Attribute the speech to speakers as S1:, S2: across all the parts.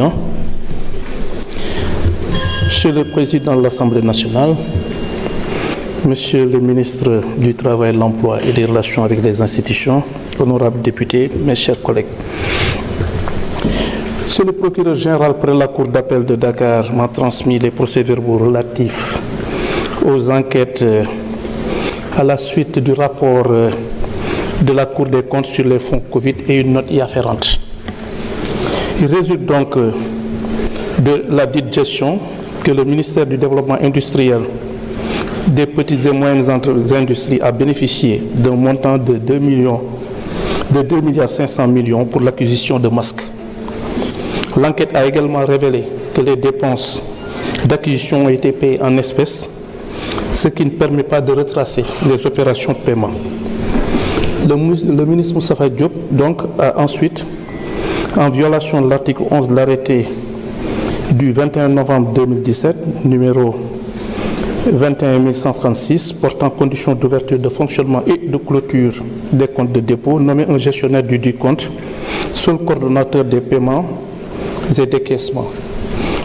S1: Président. Monsieur le Président de l'Assemblée nationale, Monsieur le ministre du Travail, de l'Emploi et des Relations avec les institutions, honorables députés, mes chers collègues. Monsieur le procureur général près la Cour d'appel de Dakar m'a transmis les procès-verbaux relatifs aux enquêtes à la suite du rapport de la Cour des comptes sur les fonds Covid et une note y afférente. Il résulte donc de la dite gestion que le ministère du Développement industriel, des petites et moyennes industries a bénéficié d'un montant de 2,5 milliards pour l'acquisition de masques. L'enquête a également révélé que les dépenses d'acquisition ont été payées en espèces, ce qui ne permet pas de retracer les opérations de paiement. Le ministre Moustapha Diop donc, a ensuite, en violation de l'article 11 de l'arrêté du 21 novembre 2017, numéro 21136, portant conditions d'ouverture de fonctionnement et de clôture des comptes de dépôt, nommé un gestionnaire du dit compte, seul coordonnateur des paiements et décaissements.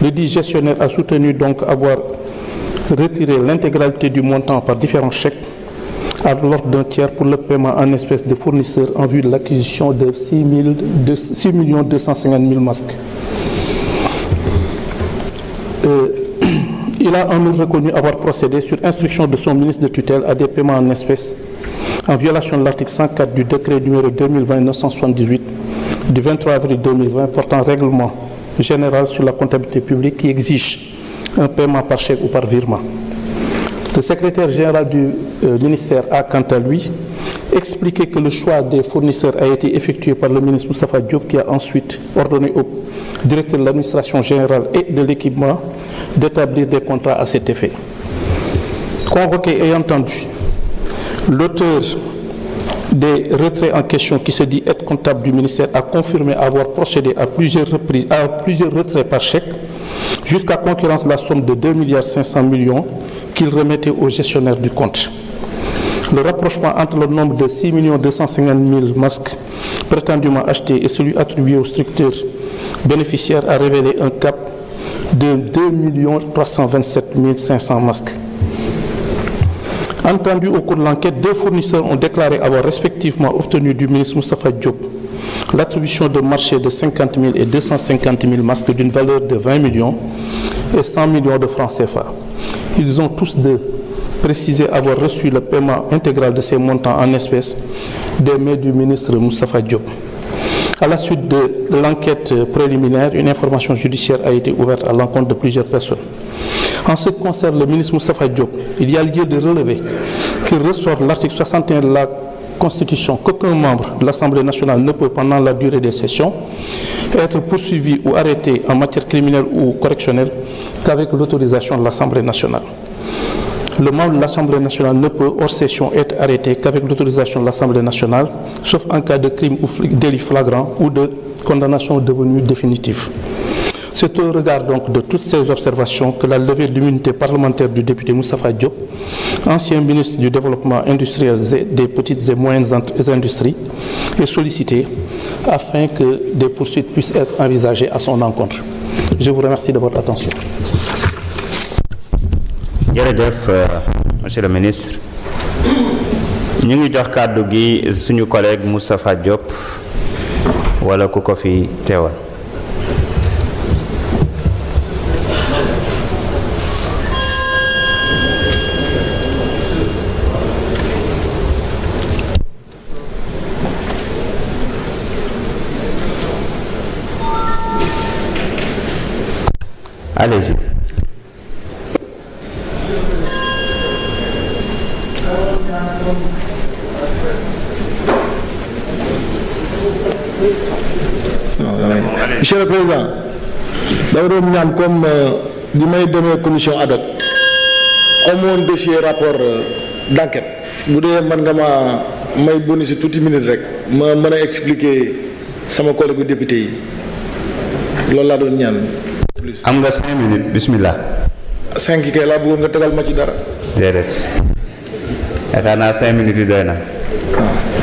S1: Le dit gestionnaire a soutenu donc avoir retiré l'intégralité du montant par différents chèques à l'ordre d'un tiers pour le paiement en espèces de fournisseurs en vue de l'acquisition de 6 250 000 masques. Il a en outre reconnu avoir procédé sur instruction de son ministre de tutelle à des paiements en espèces en violation de l'article 104 du décret numéro 2020-978 du 23 avril 2020 portant règlement général sur la comptabilité publique qui exige un paiement par chèque ou par virement. Le secrétaire général du ministère a, quant à lui, expliqué que le choix des fournisseurs a été effectué par le ministre Moustapha Diop qui a ensuite ordonné au directeur de l'administration générale et de l'équipement d'établir des contrats à cet effet. Convoqué et entendu, l'auteur des retraits en question qui se dit être comptable du ministère a confirmé avoir procédé à plusieurs retraits par chèque jusqu'à concurrence de la somme de 2,5 milliards qu'il remettait au gestionnaire du compte. Le rapprochement entre le nombre de 6 250 000 masques prétendument achetés et celui attribué aux structures bénéficiaires a révélé un cap de 2 327 500 masques. Entendu au cours de l'enquête, deux fournisseurs ont déclaré avoir respectivement obtenu du ministre Moustapha Diop l'attribution de marché de 50 000 et 250 000 masques d'une valeur de 20 millions et 100 millions de francs CFA. Ils ont tous deux précisé avoir reçu le paiement intégral de ces montants en espèces des mains du ministre Moustapha Diop. À la suite de l'enquête préliminaire, une information judiciaire a été ouverte à l'encontre de plusieurs personnes. En ce qui concerne le ministre Moustapha Diop, il y a lieu de relever qu'il ressort de l'article 61 de la Constitution qu'aucun membre de l'Assemblée nationale ne peut, pendant la durée des sessions, être poursuivi ou arrêté en matière criminelle ou correctionnelle qu'avec l'autorisation de l'Assemblée nationale. Le membre de l'Assemblée nationale ne peut, hors session, être arrêté qu'avec l'autorisation de l'Assemblée nationale, sauf en cas de crime ou délit flagrant ou de condamnation devenue définitive. C'est au regard donc de toutes ces observations que la levée de l'immunité parlementaire du député Moustapha Diop, ancien ministre du Développement industriel et des petites et moyennes industries, est sollicitée afin que des poursuites puissent être envisagées à son encontre. Je vous remercie de votre attention.
S2: Monsieur le ministre, ñu ngi jox kàddu gi suñu collègue Moustapha Diop wala ku ko fi teewal. Allez-y.
S3: Monsieur le Président, d'abord nous comme la commission ad hoc, au moins dossier rapport d'enquête. Vous devez me donner toutes les minutes, je vais expliquer à mon collègue député. Lola doon ñaan plus
S2: am nga 5 minutes bismillah
S3: 5 kay la bëgg nga tégal ma ci dara
S2: dédét yakana 5 minutes doyna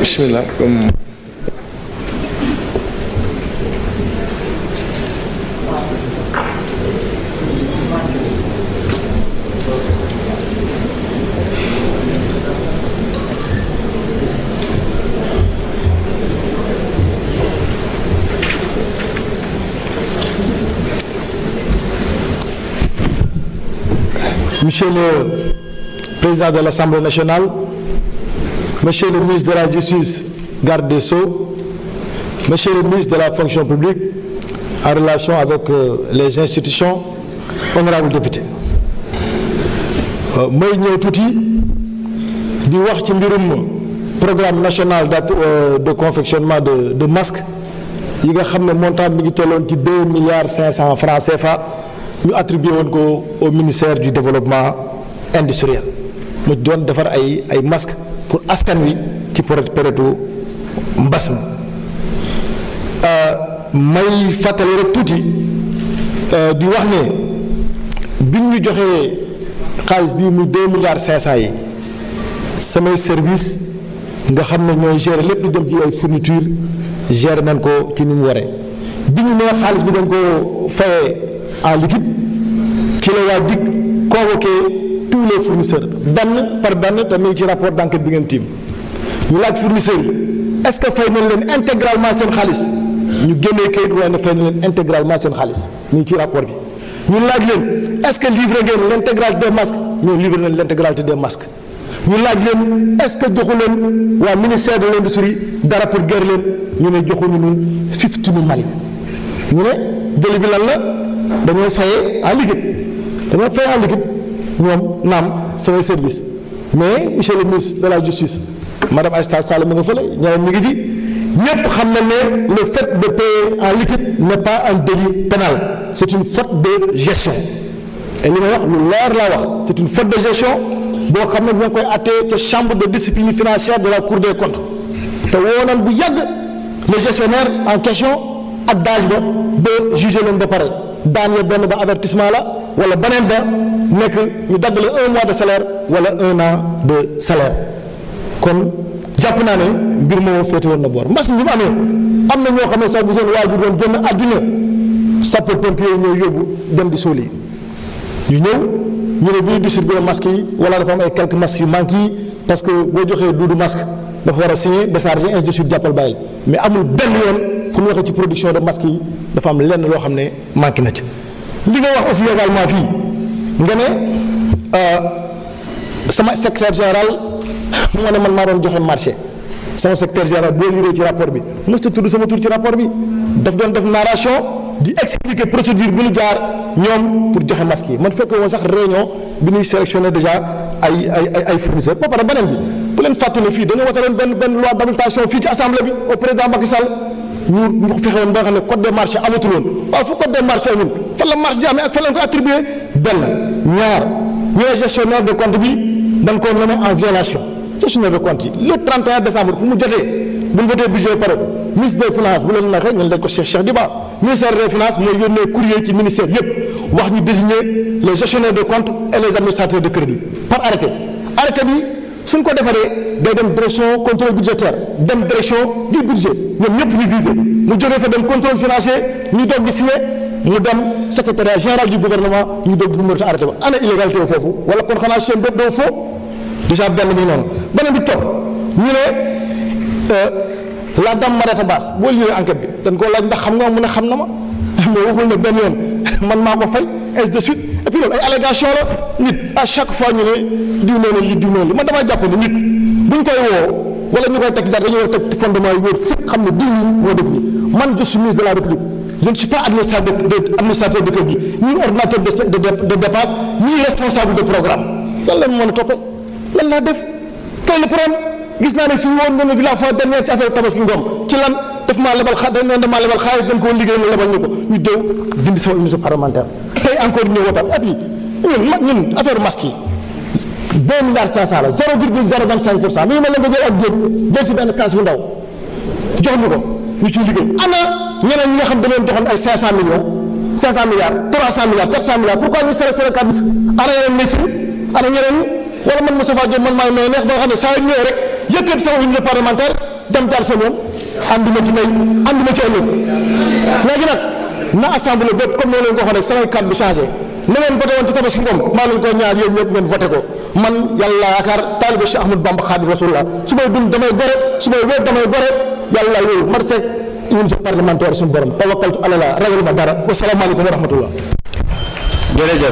S3: bismillah comme Monsieur le Président de l'Assemblée nationale, Monsieur le ministre de la Justice, garde des Sceaux, Monsieur le ministre de la fonction publique, en relation avec les institutions, honorables députés. May ñëw tuuti di wax ci mbirum programme national de confectionnement de masques yi nga xam ne montant mi ngi tolloon ci 2,5 milliards francs CFA ñu attribué woon ko au ministère du développement industriel mu doon defar ay masques pour askan wi ci période mbas mi may fàttali rek tuuti di wax ne biñ ñu joxee xaalis bi muy 2,5 milliards yi samay service nga xam ne ñooy gérer lépp lu dem ci ay fourniture gérer nañ ko ci ni mu waree bi ñu nee xaalis bi dañ ko fayee en liquide ci la waa DIC convoqué tous les fournisseurs benn par benn te mi ngi ci rapport d'enquête bi ngeen tiim ñu laaj fournisseurs yi est-ce que fay nañ leen intégralement seen xaalis ñu génnee kayit waaye ne fay nañ leen intégralement seen xaalis mi ngi ci rapport bi ñu laaj leen est-ce que livré ngeen l'intégralité des masques ñoo livré nañ l'intégralité des masques ñu laaj leen est-ce que joxu leen waa ministère de l'industrie dara pour guerre leen ñu ne joxuñu ñun 50 Mali ñu ne délai bi lan la dañoo fayee en liquide ñoom naam samay service mais monsieur le ministre de la justice madame Aïssata Tall mu nga fële ñeneen ñu ngi fi ñépp xam na ne le fait de payer en liquide n'est pas un délit pénal c'est une faute de gestion et li may wax lu leer laa wax c'est une faute de gestion boo xam ne dina koy àttee ca chambre de discipline financière de la cour des comptes te woonan bu yàgg le gestionnaire en question ak daaj ba juger leen ba pare daan ya benn ba avertissement la wala beneen ba nekk ñu daggale 1 mois de salaire wala 1 an de salaire kon jàpp naa ne mbir moo féete woon na boor mbas mi mu amee am na ñoo xam ne sax bu seen waajur doon génn àddina sapeur pompier yi ñooy yóbbu dem di suul yi ñu ñëw ñu ne bu ñu distribuer masques yi wala dafa am ay quelques masques yu manqué yi parce que boo joxee duudu masque dafa war a signer décharger ainsi de suite jàppal bàyyil mais amul benn yoon fu ñu waxee ci production de masques yi dafa am lenn loo xam ne manqué na ci. li nga wax aussi également fii nga ne sama secrétaire général mu ne man maa doon joxe marché sama secrétaire général boo liree ci rapport bi mosut a tudd sama tur ci rapport bi daf doon def narration di expliquer procédure bi ñu jaar ñoom pour joxe masque yi man fekkee woon sax réunion bi ñuy sélectionné déjà ay fournisseurs ba pare beneen bi bu leen fàttali fii dañoo wote leen benn loi d'habilitation fii ci assemblée bi au président Macky Sall ñu fexe woon ba nga xam ne code des marchés amatul woon waaw fu code des marchés ñun fan la marché jaamee ak fan lañ ko attribué benn ñaar ñu ne gestionnaire de compte bi dañ ko nommé en violation gestionnaire de compte yi le 31 décembre fu mu jotee bu ñu voté budget pare ministre des finances bu leen neexee ngeen leen ko Cheikh Diba ministère des finances mooy yónnee courrier ci ministère yépp wax ñu désigner les gestionnaires de compte et les administrateurs de crédit par arrêté bi suñ ko defaree day dem direction contrôle budgétaire dem direction du budget ñoom ñëpp ñu visé mu jógee fa dem contrôle financier ñu doog di signé mu dem secrétariat général du gouvernement ñu doog di numéroté arrêté ba ana illégalité foofu wala kon xanaa chaîne bépp doo faux déjà benn bi noonu beneen bi topp ñu ne la dame Mariétou Basse boo liiree enquête bi dañ koo laaj ndax xam nga mu ne xam na ma mais waxul ne benn yoon man maa ko fay ainsi de suite et puis loolu ay allégation la nit à chaque fois ñu ne diw nee na li diw nee na li man damaa jàpp ne nit buñ koy woo wala ñu koy teg dara dañu war a teg fondement yi wóor sëkk xam ne diw ñi ñoo def nii man je suis ministre de la République je ne suis pas administrateur de kër gi ni ordinateur de dépense ni responsable de programme lan la mën a toppal lan laa def kay le problème gis naa ne fii woon nga ne fi la fois dernière ci affaire tabaski ngoom ci lan daf maa lebal damaa lebal xaalis dañ koo liggéey la lebal ñu ko ñu déw dindi sama unité parlementaire tey encore ñëw wootaat at yi ñun affaire masque yi 2 milliards 500 la 0,025% mi ngi mel ne nga jël ak jël si benn kaas bu ndaw jox ñu ko ñu ciy liggéey ana ñeneen ñi nga xam da leen joxoon ay 500 millions 500 milliards 300 milliards 400 milliards pourquoi ñu sélectionné kat ana yeneen ministre ana ñeneen ñi wala man Moustapha Diop man maay may neex ba nga xam ne saa yu ñëwee rek yëkkati sama unité parlementaire dem daal sa yoon ànduma ci tey ànduma ci ëllëg léegi nag na assemblée bépp comme noonu leen ko waxee rek samay kàddu changé na ngeen voté woon ci tabaski ngoom maa leen ko ñaar yéen ñëpp ngeen voté ko man yàlla yaakaar taalibe Cheikh Ahmadou Bamba Khadim Rasulullah su may dund damay gore su may wéet damay gore yàlla yooyu man seeg unité parlementaire suñu borom tawakkaltu ala la ragaluma dara wasalaamaaleykum wa rahmatullah.
S2: jërëjëf.